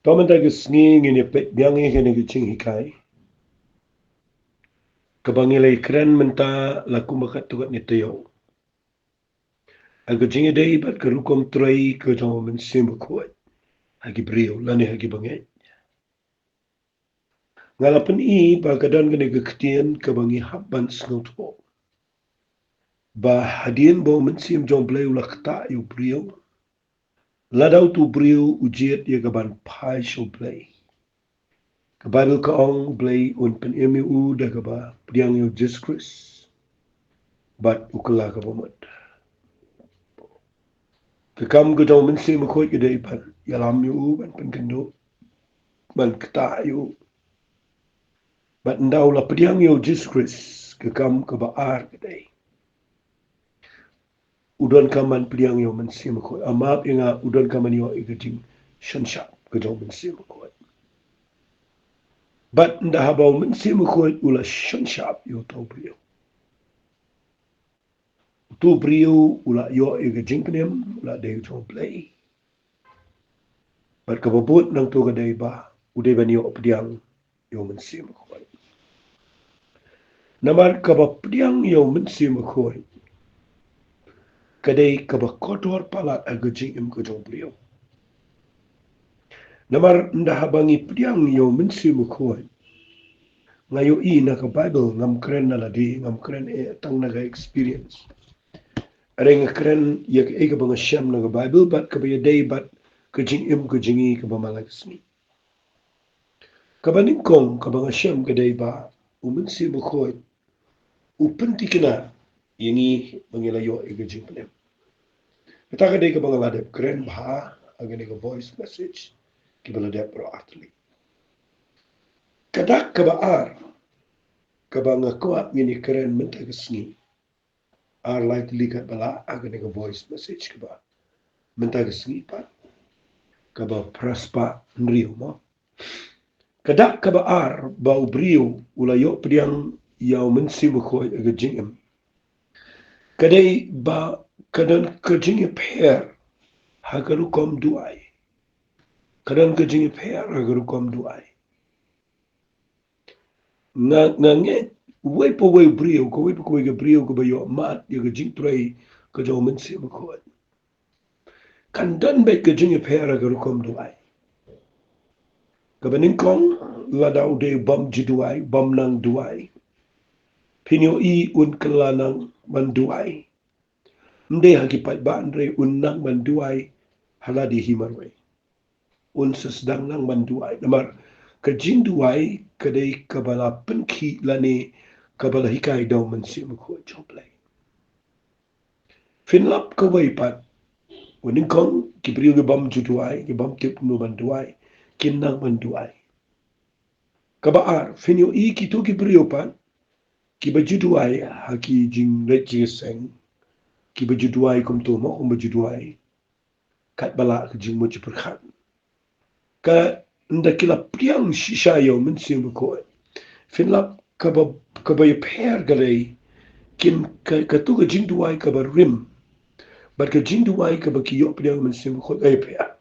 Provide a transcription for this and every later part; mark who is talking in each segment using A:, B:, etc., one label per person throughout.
A: Toman ta gisngi ngini pet biangi kene giching hikai. Kabangilay kren menta laku makat tukat ni tayo. Aga jingi day bat karukom tray ka jawa men simba kuat. Hagi brio lani hagi bangay. Ngalapan I ba kadan kene gaktian kabangi habban snotpo. Ba hadien bo men sim jom blay ulakta yu brio. Ladaw tu brio ujiet ya gaban pai show play. Kababil kaong blay un pen emi u da kaba priang yu jiskris. Bat ukala kabamat. Kekam ke jawa mensi makoi ke day pan yalam yu ban pen kendo ban kata yu bat ndau la priang yu jiskris kekam ke baar ke day. Udon kaman priang yu mensi makoi amap inga udon kaman yu ikajing shanshap ke jawa mensi makoi. Bat nda habau mensi makoi ula shanshap yu tau brio. Tu brio ula yu ikajing penem ula day tau play. Bat kababut nang tu ke day ba uday ban yu priang yu mensi makoi. Namar kaba priang yu mensi makoi. Kadai kaba kotor palat agajing im kajong beliau. Namar nda habangi priang yu mensi makoi. Ngayo I na ka Bible ngam keren na ladi ngam keren tang naga experience. Are nga keren yak ega bang asyam naga Bible bat kaba yaday bat kajing im kajingi kaba malagasni. Kaba ningkong kaba asyam kadai ba umensi makoi. Upenti kena yangi mangilayo igajing penem. Kita kadai ka mga ladep keren baha agani ka voice message kibaladep pro atli. Kadak kabaar kabanga kuat ngini keren mentagasngi ar likely kat bala agani ka voice message kaba mentagasngi pa kaba praspa nriyo mo. Kadak kabaar ba ubriyo ulayo priang yaw mensimukoy agajingem. Kadai ba kadan kajingep her hagarukom duay. Kadang kajing per hagarukom duay. Nganget way po way brio ko way po way brio ko bayo mat ya kajing tray ka jaw mensi makot. Kandan bay kajing per hagarukom duay. Kabaning kong ladaw de bam jiduay bam nang duay. Pinyo I un kalanang manduay. Mde hagipat ba andre unang manduay haladi himarway. Unsas dang nang manduay. Namar kajing duay kadai kabala penki lani kabala hikai daw mensi makot joblay. Finlap kaway pat. Waning kong kibriyo gibam juduay, gibam kip no manduay, kinang manduay. Kabaar, finyo I kito kibriyo pat, kibajuduay haki jing rejiseng, kibajuduay kumtumo kumbajuduay, kat bala kajing mo jiperkat. Ka nda kila priang shishayo mensi makot. Finlap kabay per galay, kin katu kajing duay kabar rim, but kajing duay kabag kiyo priang mensi makot ay per.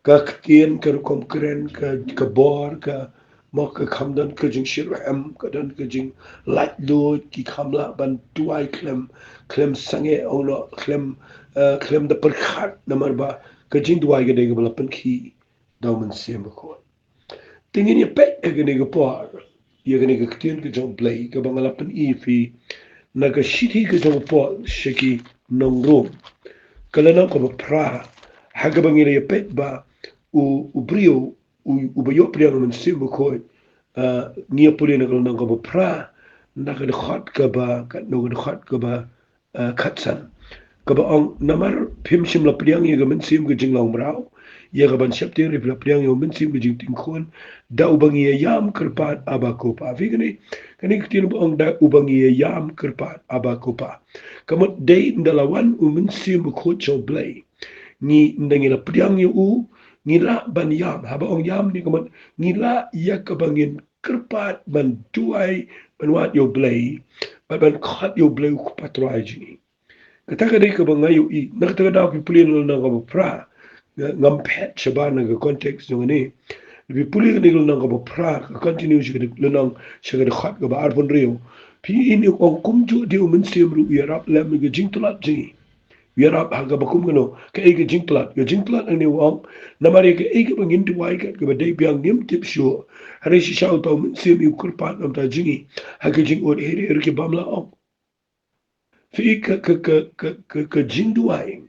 A: Ka kien ka rukom keren ka bor ka mo ka kamdan ka jing shirham ka dan ka jing light load ki kamla ban tuai klem sange ono klem da perkhat namar ba ka jing tuai ga de ga bala pen ki daw man sem ko tingin ye pet ga ne ga por ye ga ne ga kien ka jong play ka bangala pen fi na ka shiti ka jong por shiki nong rom kala na ko pra haga bangila ye pet ba u brio u bayo priang men simu ko nia puli na kalong ko pra na ka khot ka ba ka no ka khot ka ba khatsan ka ba ong namar phim sim la priang ye ga men sim ga jinglong brau ye ga ban shap te ri priang ye men sim ga jing ting khon da u bang ye yam kerpat aba ko pa vi gani kani kitin ong da u bang ye yam kerpat aba ko pa kamot day ndalawan u men sim ko cho blay ni ndangila priang ye u ngila ban yam haba ong yam ni kaman ngila ya kabangin kerpat ban tuai ban wat yo blay ban khat yo blay ku patrai jini kata ka dai kabang ayo I nakata daw ki pulin na ka pra ngam pet shabana ga context yung ni bi puli ga niglo nang ga pra ga continue shi ga nang shi ga khat ga ar pon rio pi ini ko kum ju di min sim ru ya rap la mi ga jing tulat ji ya rap ha ga ba kum no ka e ga jing tulat ani wang na mari ga e ga bangin tu wai ga ba dai biang nim tip shu hari shi shau to min sim yu kur pat nam ta jingi ha ga jing od ere ke bam la ong fi ka jing duai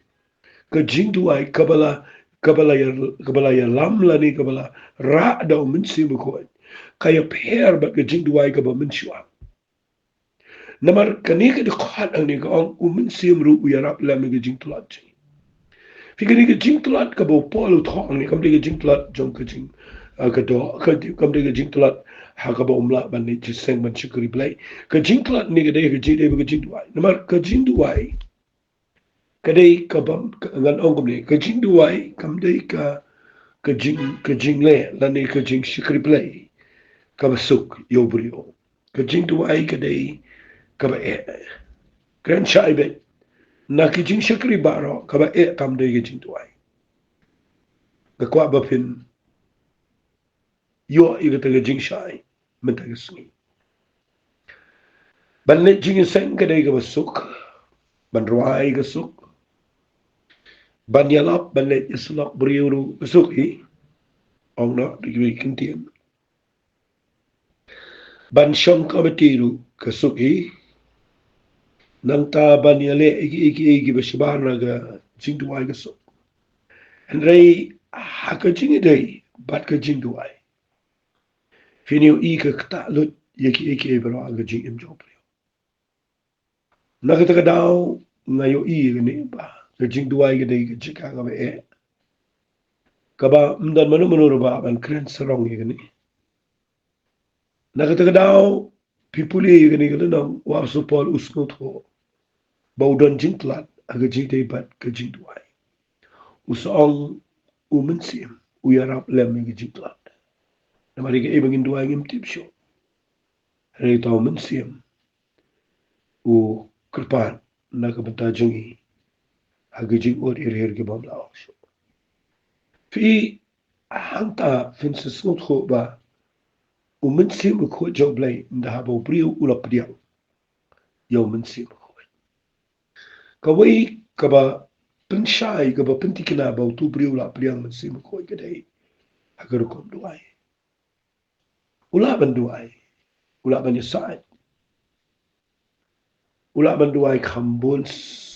A: ka jing duai kabala ya lam la ni kabala ra da min sim ko ka ya per ba ka jing duai ka ba min shwa namar kani ka de khat ang ni ka ong min sim ru ya rap la mi ka jing tulat ji fi ka ni ka jing tulat ka bo pol thong ni kam de ka jing tulat jong ka jing ka do ka kam de ka jing tulat ha ka ba umla ban ni ji seng ban chukri play ka jing tulat ni ka de ka ji de ka jing duai namar ka jing duai kadai ka bam ngan ong ni ka jing duai kam dai ka jing le la ni ka jing shikri play ka ba suk yo brio ka jing duai kadai ka ba e kren chai be na ki jing shikri baro ka ba e kam dai ka jing duai ka kwa ba pin yo i ka ta jing shai men ta sngi ban le jing sen kadai ka ba suk ban ruai ka suk ban yalap ban le islak brio ka suk i ong na di kin tien ban shong ka batiru ka suk i nang ta ban yale iki ba shibana ga jing duai ka suk and ray ha ka jing dai bat ka jing duai fini i ka ta lut iki bro ga jing im job na ka ta daw ngayo i ga ni ba ka jing duai ga dai ka jika ga ba e ka ba mdan manu ba ban kren sarong ga ni na ka ta daw pipuli ga ni ga nang wa su pol usno tho baudon jing tlat aga jing dai bat ka jing duai usong umensim uyarap lem ga jing tlat na mari ga ibangin duai ngim tip show re to mensim u kerpan na ka banta jungi aga jing od ir ga bam la show fi hanta fin se snot kho ba umensim ko joblay nda habo brio ulap diang yo mensim ka wai ka ba penshai ka ba pentikina ba tu brio la priang mensim ko ga dai agar kom duai ula ban duai ula ban yasai ula ban duai khambun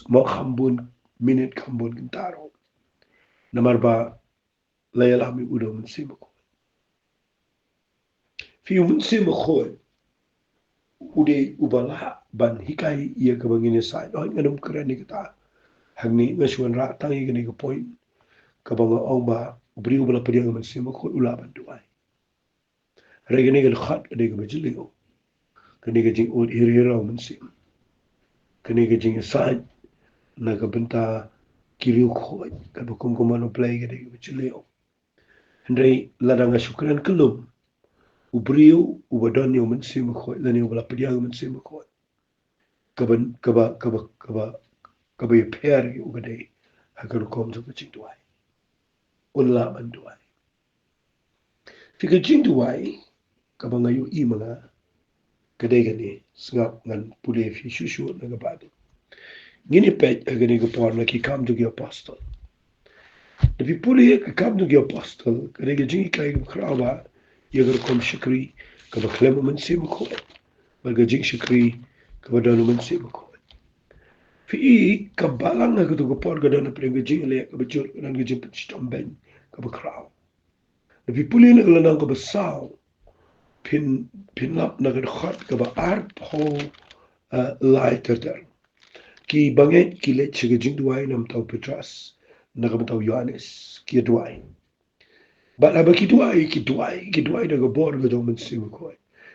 A: mo khambun minute khambun gintaro namar ba layala mi udo mensim ko fi mensim ko ude ubala ban hikai ia ka bangini sai no nganum krani kita hangni ngasuan ra tangi gani ka point ka banga ong ba brio bala priang mensim ko ula ban duai regani ga khat de ga bajilio kani ga jing od hirira mensim kani ga jing sai na ka benta kiriu khoi ka bukum ko mano play ga de ga bajilio ndrei ladanga shukran kulum ubrio ubadon yo mensim khoi lani bala priang mensim khoi kaban kaba pair yu ga de hakar kom zo jing duai unla ban duai fika jing duai kaba ngayu i mga kadai gani sngap ngan pule fi shushu na ga badu ngini pej agani ga por na ki kam du gi apostle de fi pule ka kam du gi apostle kadai ga jingi kai ga krawa yagar kom shikri kaba klem man sim ko ba ga jing shikri kaba danu man sim ko fi ka balang na ga du ga por ga danu pre ga jing le ka ba jur nan ga jing pich ben kaba kraw de fi pule na ga nan ka ba saw pin lap na ga khat ka ba art ho lighter der ki banget ki le chiga jing duai nam tau Petras na ga tau Yohanes ki duai ba la ba ki duai da ga bor ga dong men sim ko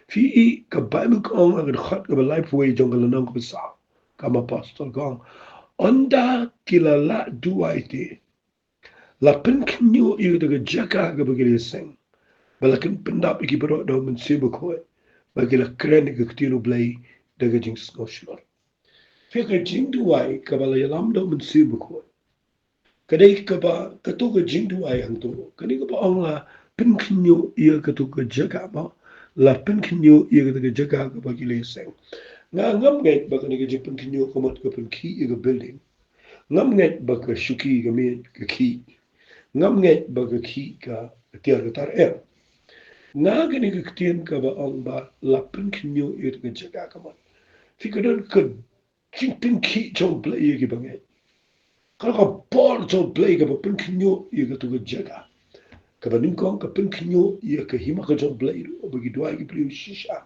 A: fi ka bible ko ang ga khat ga life way jong ga nang ko sa ka ma pastor ko onda ki la duai te la pen kinyo i ga ga jaka ga ba gi seng ba la kin pendap ki bro dong men sim ko ba gi la kren ga ktino blay da ga jing snor Fika jing duai kabala yalam do men sibu ko. kadai ka ba ka to ka jing du ai hang to kadai ka ba ong la pin khnyo ia ka to ka jaga ba la pin khnyo ia ka to jaga ka ba ki le seng nga ngam ngai ba ka ni ka jing pin khnyo ka mat ka pin ki ia ka building ngam ngai ba ka shuki ka me ka ki ngam ngai ba ka ki ka tiar ka tar er nga ka ni ka tien ka ba ong ba la pin khnyo ia ka jaga ka mat fi ka don ka jing pin ki chong bla ia ki ba ngai kalau ka bor chong bla ka ba pin khnyo ia ka to ka jaga Kabaningkong kapin kinyo ia ka hima ka jong blai bagi dua ki priu shisha.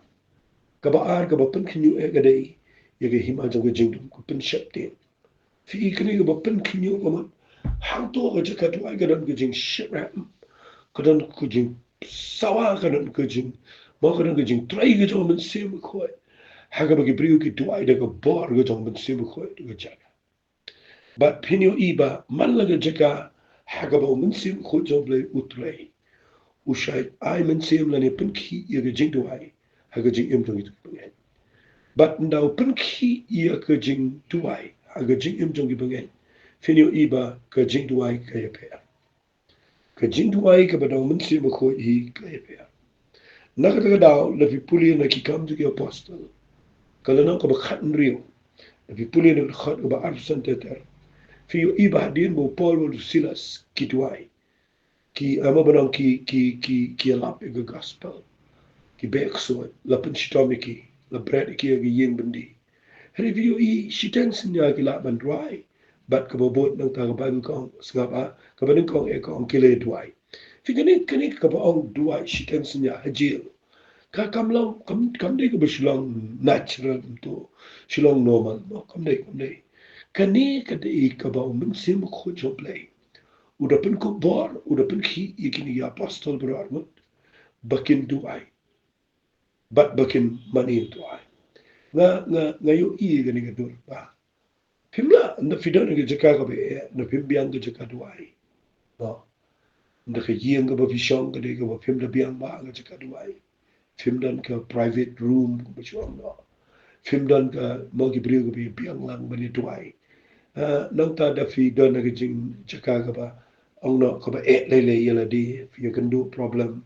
A: Kabaar ka bapin kinyo e gadai ia ka hima jong ka jingdum kapin shapte. Fi ikani ka bapin kinyo kaman hang to ka jaka dua ka dan ka jing shipram. Ka dan ka jing sawa ka dan ka jing ma ka dan ka jing trai ka jong man sim khoi. Haga bagi priu ki dua ka bor ka jong man sim khoi ka jaka. But pinyo iba man la ka jaka haga ba man sim khoi jong blai utrai. Usai ai men sem la ne pen ki ia ga jing duai ha ga jing im jong i but ndau pen ki ia ga jing duai ha ga jing im jong i bangai finio iba ga jing duai ka ya pe ka jing duai ka ba dau men sem ko i ka ya pe na ka dau la vi puli na ki kam ju ki apostle ka la na ka ba khat rio la vi puli na khat ba arsan te ter fio iba din bo paul bo silas ki duai ki ama banang ki alap ega gospel ki bek so la pen shitomi ki la bread ki ega yin bendi review I shiten sinya ki la ban dry bat ka bobot nang ta ba ko sngapa ka ban ko e ko kile dry fi kani ka ba ong dry shiten sinya hajil ka kam dei ka ba shilong natural to shilong normal no kam dei kani ka dei ka ba min sim ko jo play udah pen ko bor udah pen ki ikini ya apostol berarmut bakin duai bat bakin mani duai nga yo I gani ga dur ba pimla nda fidan ga jaka ga be na pim biang ga jaka duai no nda ka yeng ga ba bishong ga de ga ba pim da biang ba ga jaka duai pim dan ka private room ba chuang no pim dan ka mo gi brio ga bi biang lang ba ni duai nang ta da fi don ga jing jaka ga ba ông nọ có bà ẹ lây lây là đi phía cần đủ problem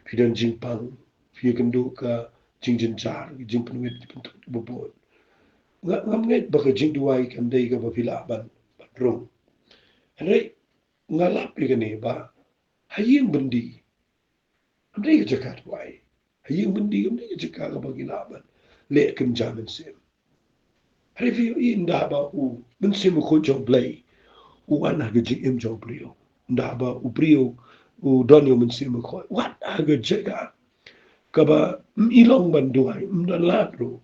A: phía đơn jing pang phía cần đủ ka jing jin char jing pen wet pen tu bo bo ngam nget ba ka jing duai kan dei ka ba pila ban rong re ngalap ka ne ba hayeng bendi am dei ka jakat wai hayeng bendi am dei ka jakat ka ba gila ban le kan jamin sem re fi inda ba u ben sem ko jong blai u an ha ga jing em jong blai ndaba uprio u donyo mun sima ko wat aga jega kaba ilong banduai mdalatro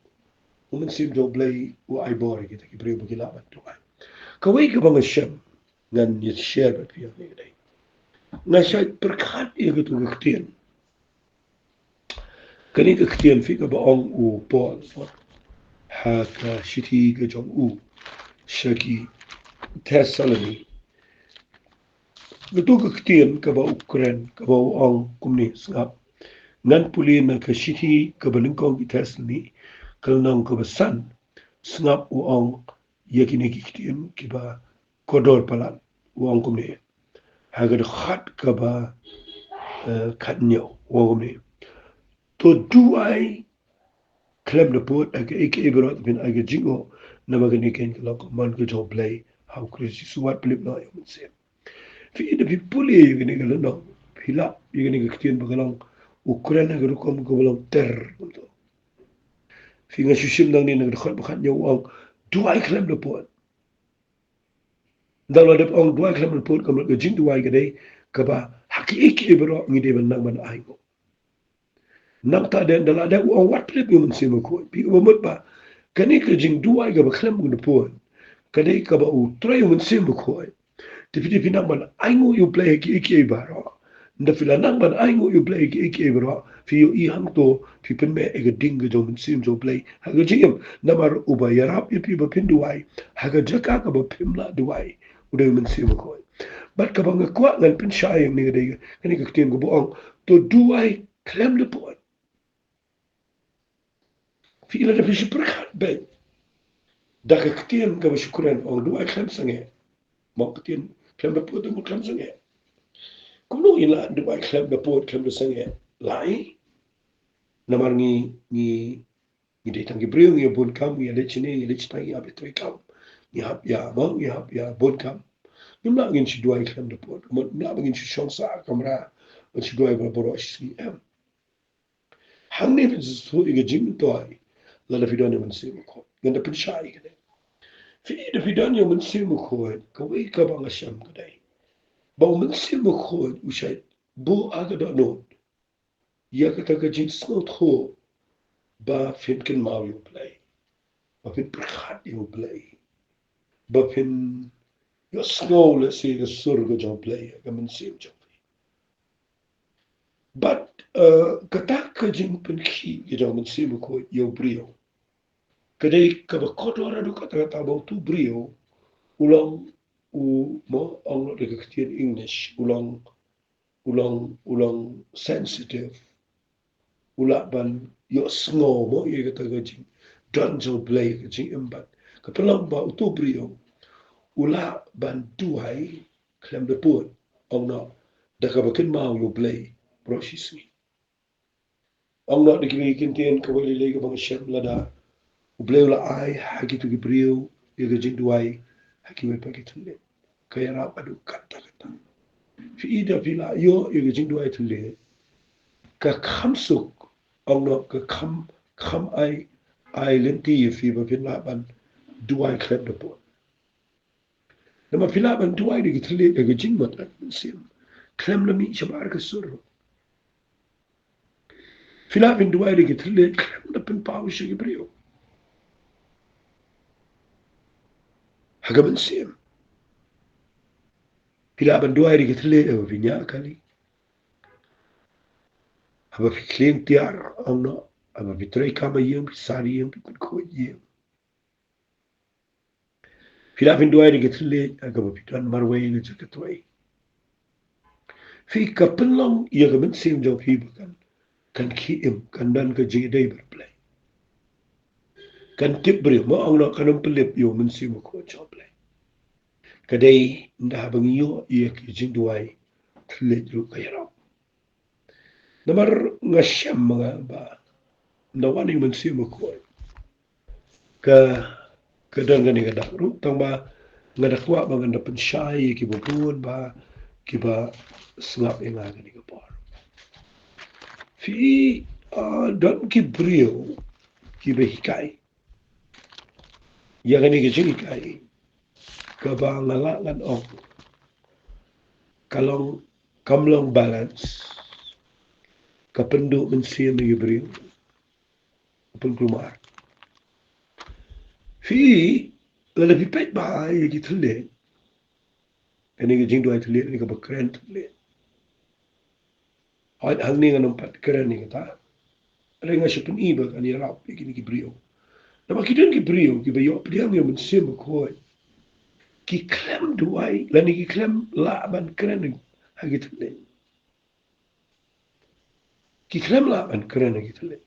A: mun sim do blay u ai bore kita ki prio bugila banduai kawai ka bang shem ngan yet share ba pio ni dai na shay perkat e ga tu ktien kani ka ktien fi ka ba ong u pol ha ka shiti ga jong u shaki Thessalony Betul ke ktien ka ba Ukraine ka ba ong kumni sngap ngan puli na ka shiti ka ba lingkong itas ni kal nang ka ba san sngap u ong yakini ki ktien ki ba kodor palan u ong kumni haga de khat ka ba khat nyo u ong kumni to du ai klem de pot aga ek eberot bin aga jingo na magani ken ka lang man ka job play how crazy suwat plip na yo se fi de fi puli gini ga no hila gini ga ktien bagalang Ukraine ga rukom ga balang ter fi nga shushim nang ni nang khat khat nyaw ang duai klem de pot dalo de ong duai klem de pot kam ga jing duai ga dei ka ba haki ik ibro ngi de ban nang ban ai go nang ta den dala de ong wat plip yo mun sima ko pi ba mot ba kani ka jing duai ga ba klem de pot kadai ka ba u troy mun sima ko Tipi nang man aingo you play ki iki baro. Nda fila nang man aingo you play ki iki baro. Fi yo I hang to fi pen me ega ding jo min sim jo play. Haga jingam namar uba yarap ipi ba pin duai. Haga jaka ka ba pim la duai. Uda min sim ko. Bat ka ba nga kwa ngan pin shayang ni gadega. Kani ka ktien ko buong. To duai klem le po. Fi ila da fi shiprakat ben. Da ka ktien ka ba syukuran ong duai klem sange. Mo ktien klem da pot mo klem sange kuno ila duai klem da pot klem da sange lai namar ni de tang gibril ni bon kam ni le chine ni le chita ya betre kam ni hap ya mo ni hap ya bon kam ni mla ngin si duai klem da pot mo mla ngin si shong sa kamra mo si duai ba boro si em hang ne so i jing to ai la da fidan man si ko ngin da pin shai ke fi da fidan yo man si ko ko wi ka ba ngasham ka dai ba man si ko u shai bu aga da no ya ka ta ka jing snot ko ba fin ken mau yo play ba fin prkhat yo play ba fin yo snow le si ga sur ga jo play ga man si jo but kata ka jing pen ki yo man si ko yo brio kadai ka ba kotora do kata kata ba tu brio ulang u mo ang de ka English ulang sensitive ula ban yo snow mo ye ka ta jing dan jo play ka jing embat ka pelang ba tu brio ula ban duai klem de put ang na da ka ba ken mau yo play prosisi ang na de ki tien ka wali le ka bang shem la da play ula ai hagi tu ki brio ye ka jing duai hagi we pa ki tu le ka ya ra pa du kata kata fi ida pila yo ye ka jing duai tu le ka kham suk ang na ka kham ai lenti ye fi ba pin la ban duai klem de put Nama pila ban duai de ki tu le ka jing mat sim klem la mi shabar ka sur Fila bin duai de ki tu le klem la pin pa shi ki brio haga ban sim Pila ban duai de ki tu le e vinya kali Aba fi klien tiar ang no aba fi trei kama yem fi sari yem fi kun ko yem Fila bin duai de ki tu le aga ba fi tan marway ni jaka tuai Fi ka penlong ia ka ban sim jo fi kan ki im kan dan ka jing dai berplay kan tip beri mo ang no kanam pelip yo men sim ko jo play kadai nda bang yo ia ki jing duai tlet ru ka yara namar ngasham mga ba nda wani men sim ko ka kadang gani kada ru tang ba ngada kwa ba ngada pensyai ki bubun ba ki ba sngap inga gani ka por fi don ki brio ki ba hikai ya gani ki jing hikai ka ba ngala lan ok kalong kamlong balance kapendu mensia mi brio pun kumar fi la fi pet ba ye ki thule ani ki jing duai thule ni ka ba kren thule ai hang ni nganam pat kren ni ta renga shipun iba kan ya rap ki brio na ba ki den ki brio ki ba yo priang yo mensia mo ko ki klem duai la ni ki klem la ban kren ni ha ki thule ki klem la ban kren ni ki thule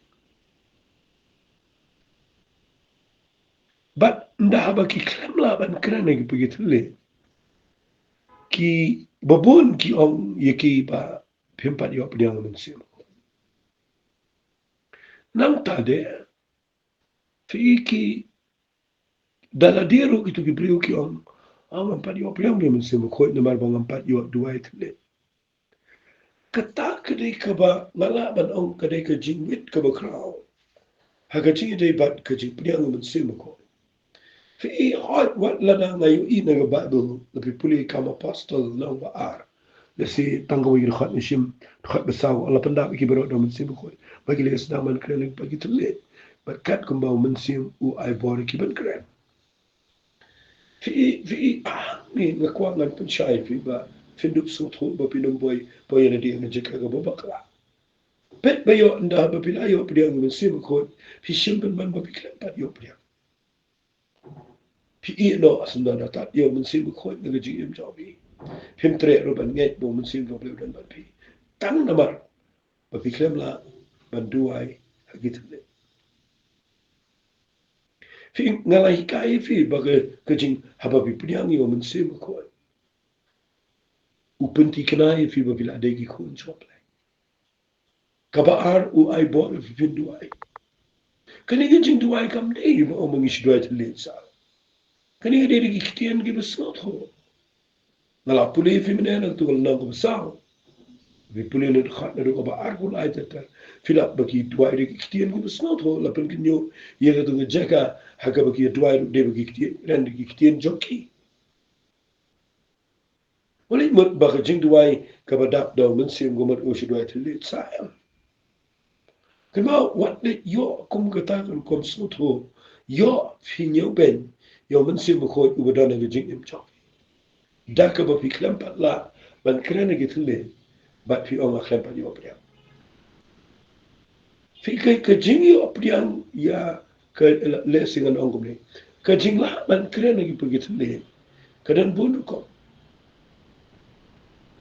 A: But nda ba ki klem la ban kren ni ki thule ki babun ki ong ye ki ba pimpat yo priang mensia nang tade fi ki daladero itu ki brio ki on ang empat yo priang dia mensi mo khoi na mar bang empat yo duai thle kata kedai ka ba ngala ban ong kedai ka jingwit ka ba krau ha ka jing dei bat ka jing priang mensi mo khoi fi hot wat la na ngayu i na ba do lebih puli kama apostol na ba ar le si tanggo yi khat nishim khat besaw ala panda ki bero do mensi mo khoi bagi le sedang man kren bagi thle bat kat kumbau mensi u ai bor ki ban kren fi ni ngakwa ngan pun shai fi ba finduk su thu ba pinum boy na dia ngajak ga ba bakla pet ba yo nda ba pila yo pdia ngun sim ko fi shimpen man ba pikla pat yo pdia fi i no asunda na tat yo mun sim ko na ji im jaw bi him tre ro ban ngai bo mun sim do ble dan ba pi tang na mar ba pikla la ban duai hagit le fi ngalai kai fi ba ke jing haba bi pdia yo mun sim ko Upenti kenai fi ba bila degi kun choplay. Kabaar u ai bo fi fin duai. Kani ga jing duai kam dei ba omang ish duai tlet sa. Kani ga dei gi kitien gi besnot ho. Ngala puli fi mena tu ngal ko sa. Vi puli ne khat ne ko ba ar kun ai tata. Fila ba ki duai gi kitien gi besnot ho la pen kinyo ye ga tu jaka haka ba ki duai de ba gi kitien ran gi kitien joki. Wali mut ba ka jing duai ka ba dap do men sim go mat o shi duai tlet sa. Kema wat de yo kum kata kan kom snot ho yo fi nyo ben yo men sim ko u ba na jing im chok da ka ba fi klem pat la ban krene ge tle ba fi on klem pat yo priang fi ka jing yo priang ya ka le singan on gumle ka jing la ban krene ge pagi tle ka dan bun ko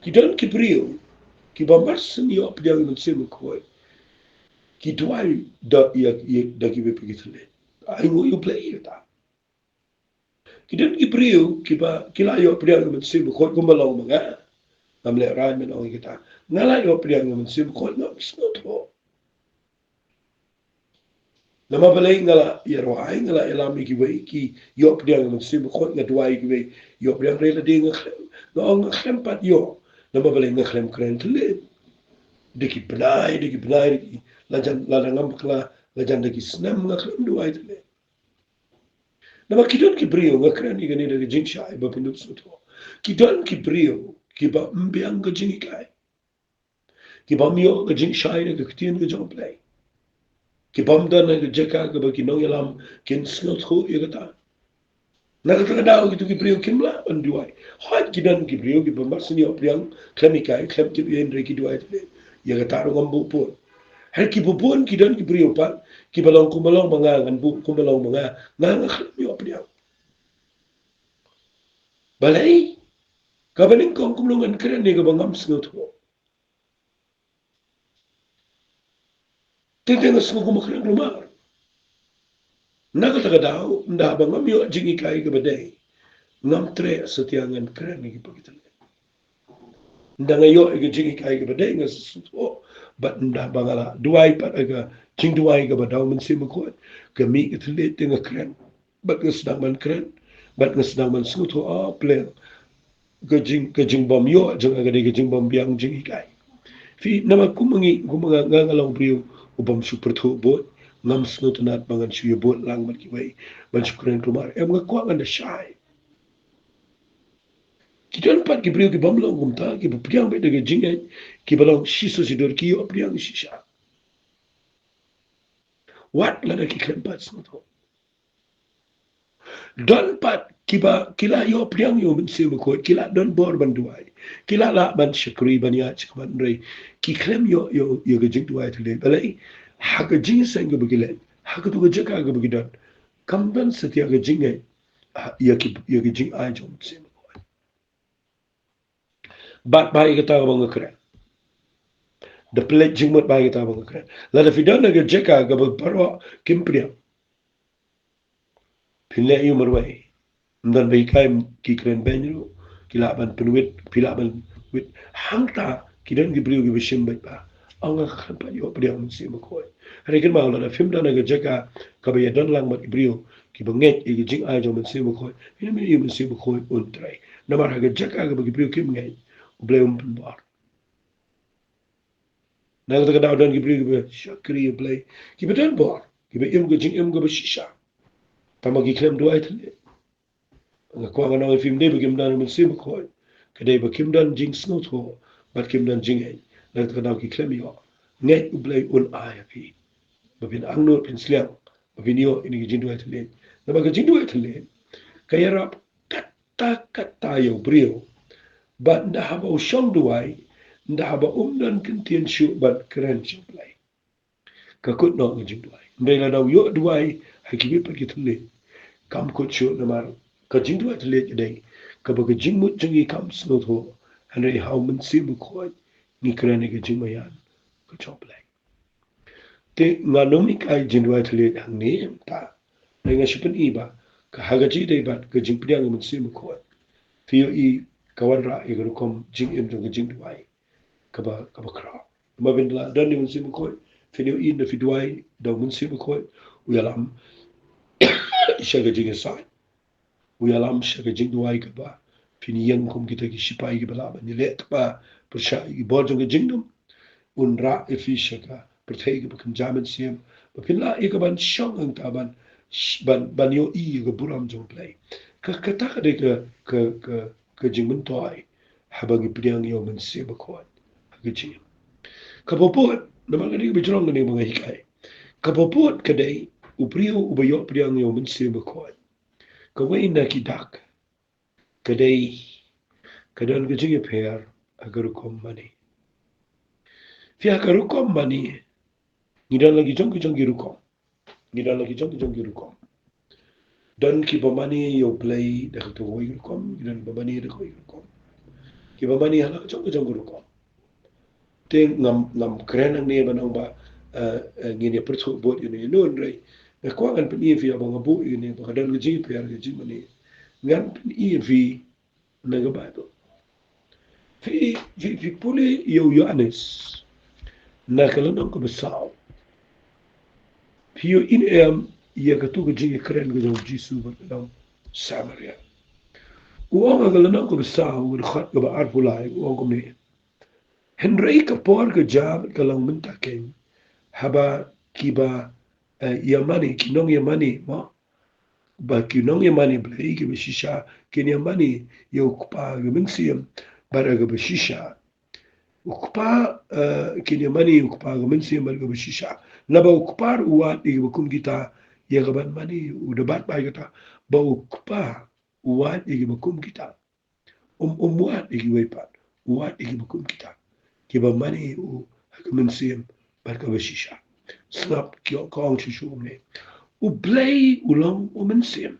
A: ki don ki brio ki ba mars yo priang men sim ko ki duai da ya da ki be pagi tle ai ngo you play ta Kiden ki priu ki ba kila yo priang men sim ko ko malo mga nam le rai men ong kita ngala yo priang men sim ko no snot ho nama balai ngala ya ro ai ngala elam ki wei ki yo priang men sim ko nga duai ki wei yo priang re la ding no ong khlem pat yo nama balai nga khlem kren tle diki benai la jan la ngam kla la jan diki snam nga khlem duai tle Nama kidon ki brio nga kren ni gani daga jing shai ba pindup suto. Kidon ki brio ki ba mbiang ga jing ikai. Ki ba mio ga jing shai daga kitien ga jong play. Ki ba mda na ga jeka ga ba ki nong yalam kin snot ho ya gata. Naga taga dao gitu ki brio kim la an duai. Hoat kidon ki brio ki ba marsin yo priang klem ikai klem ki bien re ki duai tele. Ya gata ro ngam bupon. Her ki bupon kidon ki brio pa ki balong kumalong mga ngan bu kumalong mga nga klem yo priang. Balai kabaning kong kumlungan keren ni kabangam snot ho. Tentang snot ko makren rumar. Naga taga daw nda bangam yo jingi kai ka badai. Ngam tre setiangan keren ni pagitan. Nda ngayo ga jingi kai ka badai ngas snot ho. But nda bangala duai pat aga jing duai ka badaw man sim ko. Kami itlet tenga keren. Bat ngas sedang man keren. Bat ngas sedang man snot ho a plan. Gajing bom yo jang aga de gajing bom biang jingi kai. Fi nama kumangi ngalaw brio ubam super tho bot ngam snot nat bangan suye bot lang mat kiwai ban syukuran kumar em nga kwa nganda shy kita pat ki brio ki bam long gumta ki priang be de jingai ki balong shiso sidor ki yo priang shisha wat la ki klem pat snot ho don pat kiba kila yo priang yo min se ko kila don bor ban duai kila la ban shukri ban ya chik ban rei ki klem yo ga jing duai tele balai ha ga jing sang ga bugile ha ga tu ga jaka ga bugidan kam dan setia ga jing ya ga jing ai jom se ko bat bai ga ta bang kre the plate jing mot bai ga ta bang kre la da fidan ga jaka ga bu parwa kim priang pinle yu marwai ndan bai kai ki kren benru kila ban penwit pila ban wit hangta kidan gi brio gi bishim bai ba anga khan pa yo priang mun sim ko hari kin ma la film dan ga jaga ka bai dan lang mat brio ki banget gi jing ai jo mun sim ko ni mi mun sim ko un trai na mar ga jaga ga gi brio kim ngai blem bar na ga da dan gi brio gi shakri play ki bedan bar ki be im ga jing im ga shisha tamagi klem do ai thle nga kwa nga nang film de begim dan mun sim ko kadai ba kim dan jing snot ho bat kim dan jing ai na ta daw ki klem yo net u blai un ai fi ba bin ang no pin sliang ba bin yo ini jing do ai thle na ba jing do ai thle kaya rap kata yo brio ba nda ha ba shong do ai nda ha ba dan kin tien shu bat kren shu blai ka kut no jing do ai ndai la daw yo do ai ha ki bi pa ki thle kam kut shu na mar ka jing du at le dai ka ba jing mut jing i kam sno tho hanre how mun si bu ko ni krane ke jing mayan ka chop lai te nga no mi kai jing du at le hang ne ta ne nga shipen i ba ka ha ga ji dai ba ka jing priang mun si bu ko fi i kawan ra igru kom jing em jong jing duai kaba kra ma bin la dan ni mun sim ko fini in da fidwai da mun sim ko uyalam shaga jing sai uyalam shaga jing duai kaba fini yang kom kita ki sipai ki bala ba ni let ba persha ki bor jong jing dum un ra efi shaga perthai ki bakan jaman sim ba fin la ikaban shong ang taban ban yo I ga buram jong play ka ta de ka jing mun toy habagi priang yo mun sim ko ga jing kapopot naman kani bichorong kani mga hikay kapopot kadai upriyo ubayo priang yo mun sim ko kawai na kidak kadai kadan ga jing pair agar kom mani fi agar kom mani ngidan lagi jong girukom ngidan lagi jong girukom dan ki bamani yo play da to girukom ngidan bamani da ko girukom ki bamani hala jong girukom te ngam keren ang niya banang ba ngini perso bot ini non rai na ko kan pen fi abang abu ini ba kadal gaji per gaji mani ngan pen fi na ga ba to fi puli yo anes na kala nang ko besao fi yo in ya ka tu gaji keren ga ji su ba nang samaria uang kala nang ko besao ga khat ga ba arpulai uang ko ni Henry kapor ke jam kalang mentaken haba kiba yamani kinong yamani mo ba kinong yamani blai ke shisha kin yamani yo kupa ke mengsiam bara ke shisha ukupa kin yamani ukupa ke mengsiam bara ke shisha na ba ukupar uat ke kum kita ya gaban mani udebat ba kita ba ukupa uat ke kum kita uat ke wepat uat ke kum kita kiba mani u hakamansim barka bashisha snap kyo kong shishu ne u play ulang u mansim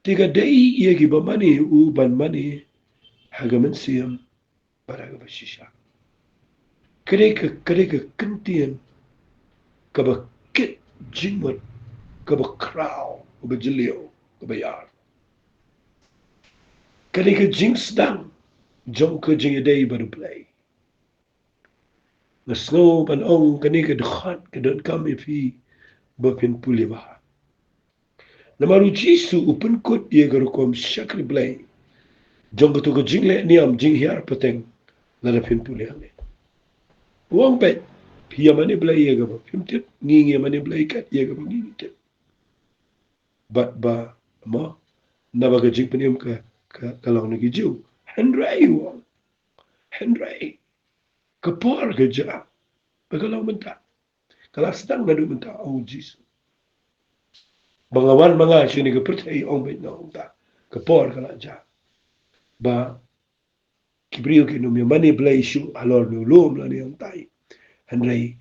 A: tiga dai ye kiba mani u ban mani hakamansim barka bashisha kare ka kentien kaba kit jingmat kaba crow kaba jilio kaba yar kare ka jinx dang jong ka jing dai baru play na snow ban ong kani ka dkhat ka don kam fi ba pin puli ba na maru jisu upun kot ye gar kom shakri blai jong ka to ka jingle ni am jing hiar pateng na da pin puli ame wong pe pia mani blai ye ga ba pin tit ngi ngi mani blai kat ye ga ba ngi tit ba ma na ba ga jing paniam ka long ni jiu henry wong henry ka por ga ja ba ka long menta kala sedang na du menta oh jisu bangawan mga sini ka percaya ong bet na ong ta kapor kala ja ba kibriyo ki no mi mani play shu alor no lom la ni ang tai hanrei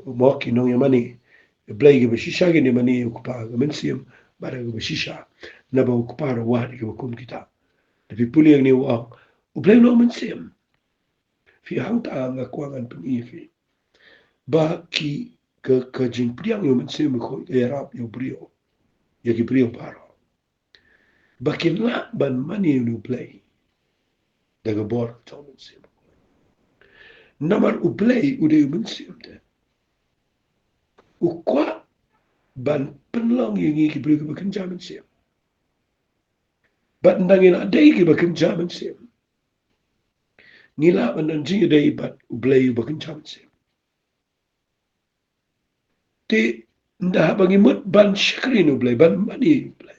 A: mo ki no mani play ki beshisha ki ni mani ukupa ga mensiam bara ga beshisha na ba ukupa ro wa ki kum kita tapi puli ang ni wa u play no mensiam fi hang ta nga kwangan pen fi ba ki ka jing priang yo mensiam ko erap yo brio ya ki brio paro bakin la ban mani nu play daga bor to mun sim namar u play u de mun sim de u kwa ban penlong yang ki brio bakin jaman sim bat ndangin adai ki bakin jaman sim nila ban nan jinga dai bat u play bakin jaman sim te nda bangi mut ban shikri nu play ban mani play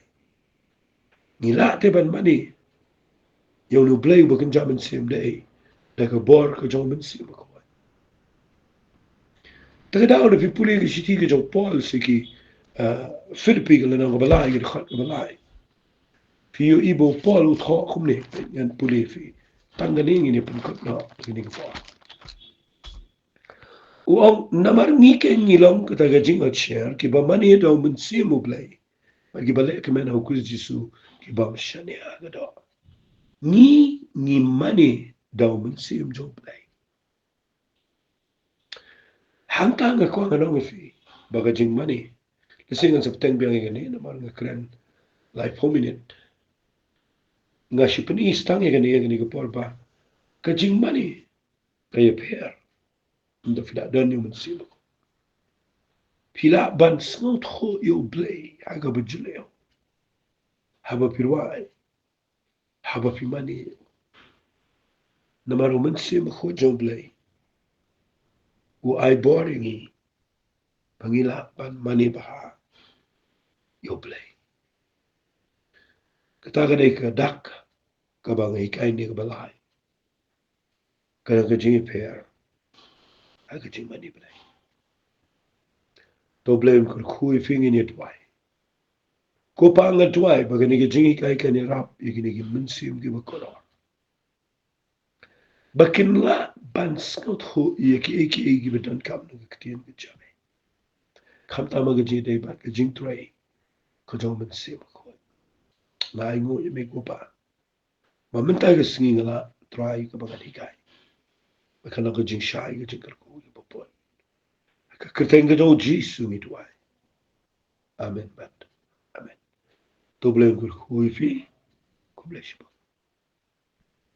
A: nila te ban mani yang nu play bakin jaman sim de daga bor ka jaman sim ko daga daw na pipuli ki shiti ki jong Paul siki Philippi ka lanang kabalay ki khat kabalay fiyo ibo Paul ut ho kumne yan puli fi tanggaling ini pangkot na kining po uang namar ngike ngilong kataga jing at share ki ba mani daw munsi mo blay magi balik kemen hukus jisu ki ba shani aga do ni mani daw munsi mo jong blay hangtang ako nga nong fi baga jing mani kasi nga sa peteng biyang nga ni namar nga kren life hominid Nga si penis tang ya gani ke porba. Kajing mani kaya per. Unda fida dan yung mansibak. Pila ban snot ho yo blay aga bajuleo. Haba pirwai. Haba pimani. Namaro mansim ho jo blay. U ay boringi. Pangila ban mani baha. Yo blay. Kataga day ka dak. Kabang ikay ni kabalay. Kanang kajing per. Aga jing mani blay. To blay kur kui fingin it wai. Ko pa nga tuai baga ni jingi kai kan rap igini gi mensim gi bakolor. Bakin la ban skot ho iki bedan kam no ktien gi jame. Kam ta maga ji dei bat jing trai ko jong mensim ko. Na ingo me ko pa. Ma menta ga singi ngala trai ka baga di kai. Bakana ga jing shai ga jing ko gi popon. Ka kerteng ga ji su mi tuai. Amen bat. Amen. To blame kur hui fi ko bless you.